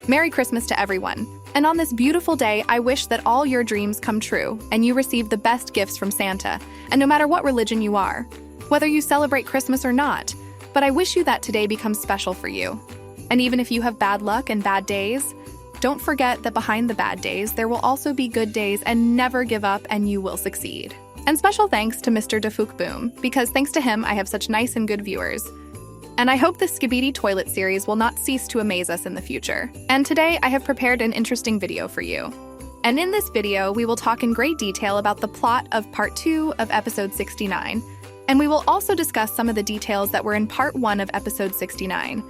Merry Christmas to everyone. And on this beautiful day, I wish that all your dreams come true and you receive the best gifts from Santa, and no matter what religion you are, whether you celebrate Christmas or not, but I wish you that today becomes special for you. And even if you have bad luck and bad days, don't forget that behind the bad days, there will also be good days, and never give up and you will succeed. And special thanks to Mr. Boom, because thanks to him, I have such nice and good viewers. And I hope the Skibidi Toilet series will not cease to amaze us in the future. And today, I have prepared an interesting video for you. And in this video, we will talk in great detail about the plot of Part 2 of Episode 69. And we will also discuss some of the details that were in Part 1 of Episode 69.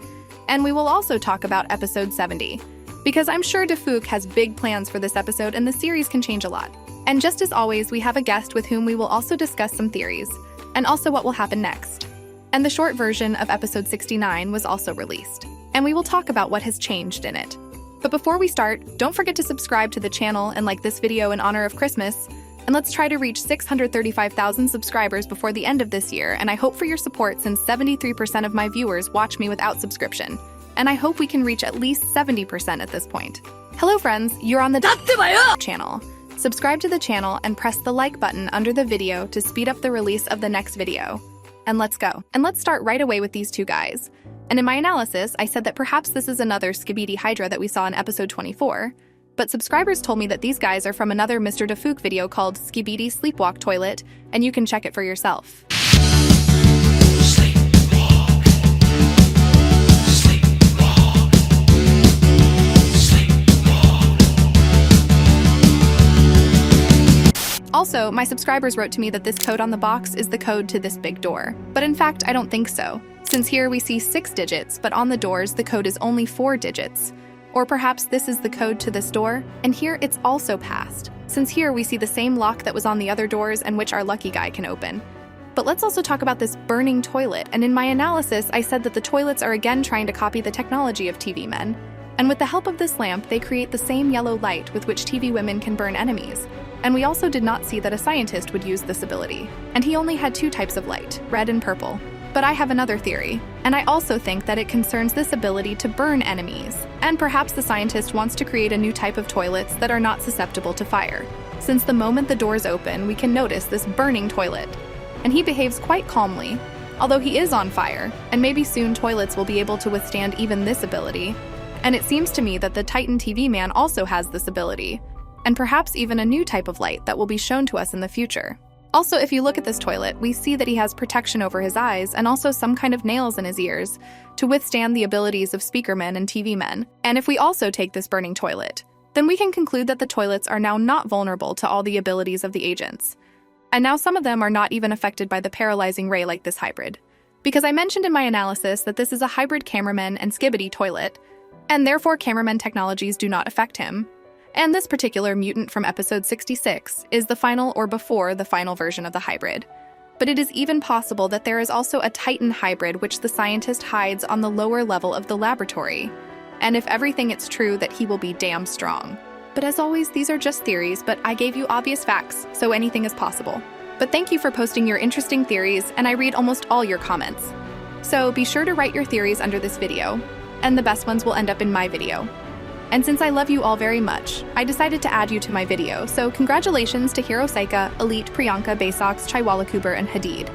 And we will also talk about Episode 70. Because I'm sure Defook has big plans for this episode and the series can change a lot. And just as always, we have a guest with whom we will also discuss some theories, and also what will happen next. And the short version of Episode 69 was also released, and we will talk about what has changed in it. But before we start, don't forget to subscribe to the channel and like this video in honor of Christmas, and let's try to reach 635,000 subscribers before the end of this year, and I hope for your support since 73% of my viewers watch me without subscription, and I hope we can reach at least 70% at this point. Hello friends, you're on the channel. Subscribe to the channel and press the like button under the video to speed up the release of the next video. And let's go. And let's start right away with these two guys. And in my analysis, I said that perhaps this is another Skibidi Hydra that we saw in episode 24, but subscribers told me that these guys are from another Mr. Defook video called Skibidi Sleepwalk Toilet, and you can check it for yourself. Also, my subscribers wrote to me that this code on the box is the code to this big door. But in fact, I don't think so, since here we see 6 digits, but on the doors the code is only 4 digits. Or perhaps this is the code to this door, and here it's also passed, since here we see the same lock that was on the other doors and which our lucky guy can open. But let's also talk about this burning toilet, and in my analysis I said that the toilets are again trying to copy the technology of TV men. And with the help of this lamp, they create the same yellow light with which TV women can burn enemies. And we also did not see that a scientist would use this ability. And he only had 2 types of light, red and purple. But I have another theory, and I also think that it concerns this ability to burn enemies. And perhaps the scientist wants to create a new type of toilets that are not susceptible to fire. Since the moment the doors open, we can notice this burning toilet. And he behaves quite calmly, although he is on fire, and maybe soon toilets will be able to withstand even this ability. And it seems to me that the Titan TV man also has this ability, and perhaps even a new type of light that will be shown to us in the future. Also, if you look at this toilet, we see that he has protection over his eyes and also some kind of nails in his ears to withstand the abilities of speakermen and TV men. And if we also take this burning toilet, then we can conclude that the toilets are now not vulnerable to all the abilities of the agents. And now some of them are not even affected by the paralyzing ray like this hybrid. Because I mentioned in my analysis that this is a hybrid cameraman and Skibidi toilet, and therefore cameraman technologies do not affect him. And this particular mutant from episode 66 is the final or before the final version of the hybrid. But it is even possible that there is also a Titan hybrid which the scientist hides on the lower level of the laboratory. And if everything is true, that he will be damn strong. But as always, these are just theories, but I gave you obvious facts, so anything is possible. But thank you for posting your interesting theories, and I read almost all your comments. So be sure to write your theories under this video, and the best ones will end up in my video. And since I love you all very much, I decided to add you to my video, so congratulations to Hiro Saika, Elite, Priyanka, Basox, Chaiwala Kuber, and Hadid.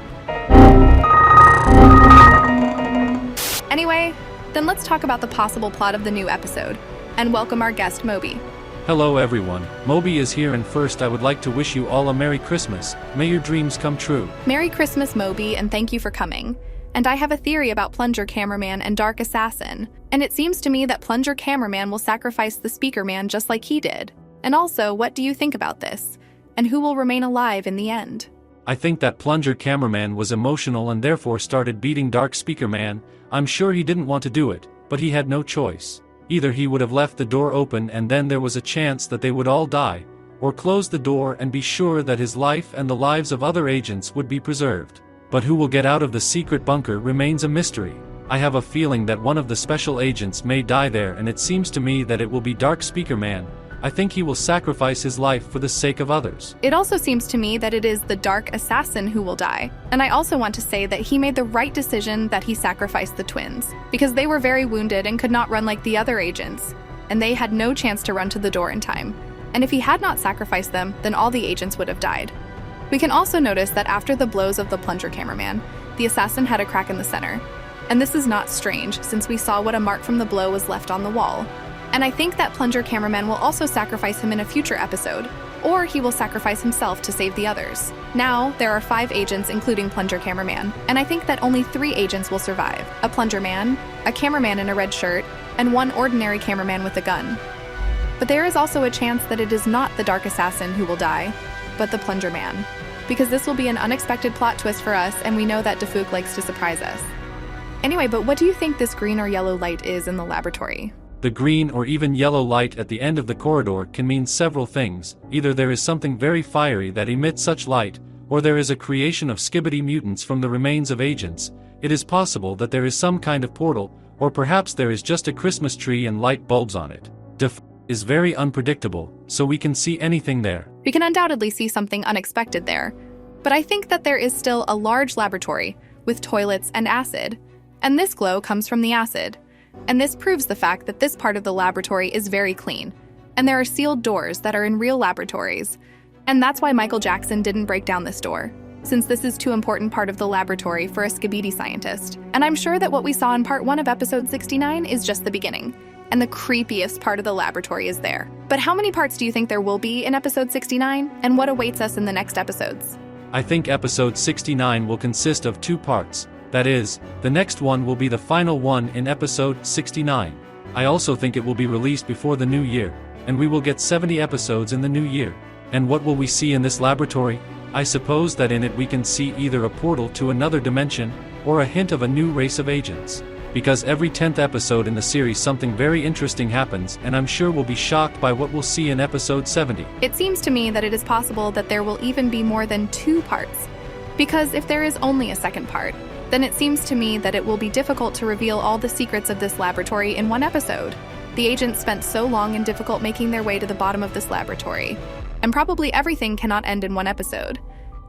Anyway, then let's talk about the possible plot of the new episode, and welcome our guest Moby. Hello everyone, Moby is here, and first I would like to wish you all a Merry Christmas. May your dreams come true. Merry Christmas, Moby, and thank you for coming. And I have a theory about Plunger Cameraman and Dark Assassin, and it seems to me that Plunger Cameraman will sacrifice the Speaker Man just like he did. And also, what do you think about this? And who will remain alive in the end? I think that Plunger Cameraman was emotional and therefore started beating Dark Speaker Man. I'm sure he didn't want to do it, but he had no choice. Either he would have left the door open and then there was a chance that they would all die, or close the door and be sure that his life and the lives of other agents would be preserved. But who will get out of the secret bunker remains a mystery. I have a feeling that one of the special agents may die there, and it seems to me that it will be Dark Speaker Man. I think he will sacrifice his life for the sake of others. It also seems to me that it is the Dark Assassin who will die. And I also want to say that he made the right decision that he sacrificed the twins, because they were very wounded and could not run like the other agents. and they had no chance to run to the door in time. And if he had not sacrificed them, then all the agents would have died. We can also notice that after the blows of the plunger cameraman, the assassin had a crack in the center. And this is not strange, since we saw what a mark from the blow was left on the wall. And I think that plunger cameraman will also sacrifice him in a future episode, or he will sacrifice himself to save the others. Now, there are 5 agents including plunger cameraman, and I think that only 3 agents will survive: a plunger man, a cameraman in a red shirt, and 1 ordinary cameraman with a gun. But there is also a chance that it is not the dark assassin who will die, but the plunger man, because this will be an unexpected plot twist for us, and we know that Defuk likes to surprise us. Anyway, but what do you think this green or yellow light is in the laboratory? The green or even yellow light at the end of the corridor can mean several things. Either there is something very fiery that emits such light, or there is a creation of Skibidi mutants from the remains of agents. It is possible that there is some kind of portal, or perhaps there is just a Christmas tree and light bulbs on it. Is very unpredictable, so we can see anything there. We can undoubtedly see something unexpected there, but I think that there is still a large laboratory with toilets and acid, and this glow comes from the acid. And this proves the fact that this part of the laboratory is very clean, and there are sealed doors that are in real laboratories. And that's why Michael Jackson didn't break down this door, since this is too important part of the laboratory for a Skibidi scientist. And I'm sure that what we saw in part 1 of episode 69 is just the beginning, and the creepiest part of the laboratory is there. But how many parts do you think there will be in episode 69, and what awaits us in the next episodes? I think episode 69 will consist of 2 parts. That is, the next one will be the final one in episode 69. I also think it will be released before the new year, and we will get 70 episodes in the new year. And what will we see in this laboratory? I suppose that in it we can see either a portal to another dimension, or a hint of a new race of agents. Because every 10th episode in the series something very interesting happens, and I'm sure we'll be shocked by what we'll see in episode 70. It seems to me that it is possible that there will even be more than 2 parts. Because if there is only a second part, then it seems to me that it will be difficult to reveal all the secrets of this laboratory in one episode. The agents spent so long and difficult making their way to the bottom of this laboratory, and probably everything cannot end in one episode.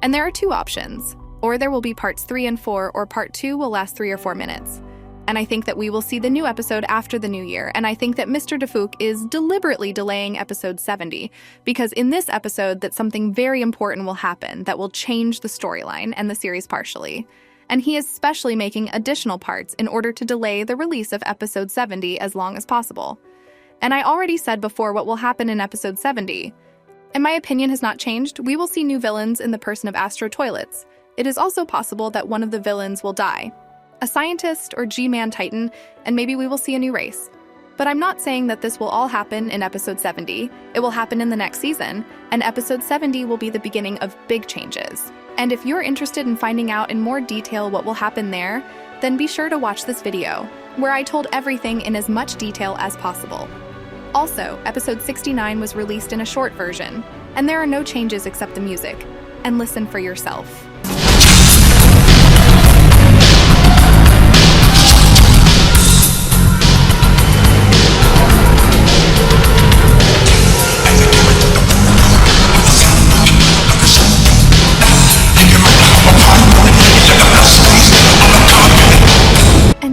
And there are 2 options. Or there will be parts 3 and 4, or part 2 will last 3 or 4 minutes. And I think that we will see the new episode after the new year, and I think that Mr. Defuk is deliberately delaying episode 70, because in this episode that something very important will happen that will change the storyline and the series partially. And he is specially making additional parts in order to delay the release of episode 70 as long as possible. And I already said before what will happen in episode 70. And my opinion has not changed. We will see new villains in the person of Astro Toilets. It is also possible that one of the villains will die. A scientist or G-Man Titan, and maybe we will see a new race. But I'm not saying that this will all happen in episode 70. It will happen in the next season, and episode 70 will be the beginning of big changes. And if you're interested in finding out in more detail what will happen there, then be sure to watch this video, where I told everything in as much detail as possible. Also, episode 69 was released in a short version, and there are no changes except the music. And listen for yourself.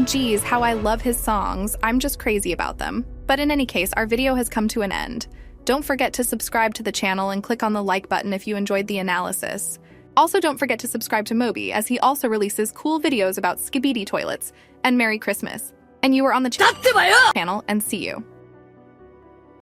Geez, how I love his songs. I'm just crazy about them. But in any case, our video has come to an end. Don't forget to subscribe to the channel and click on the like button if you enjoyed the analysis. Also, don't forget to subscribe to Moby, as he also releases cool videos about Skibidi toilets. And Merry Christmas. And you are on the channel, and see you.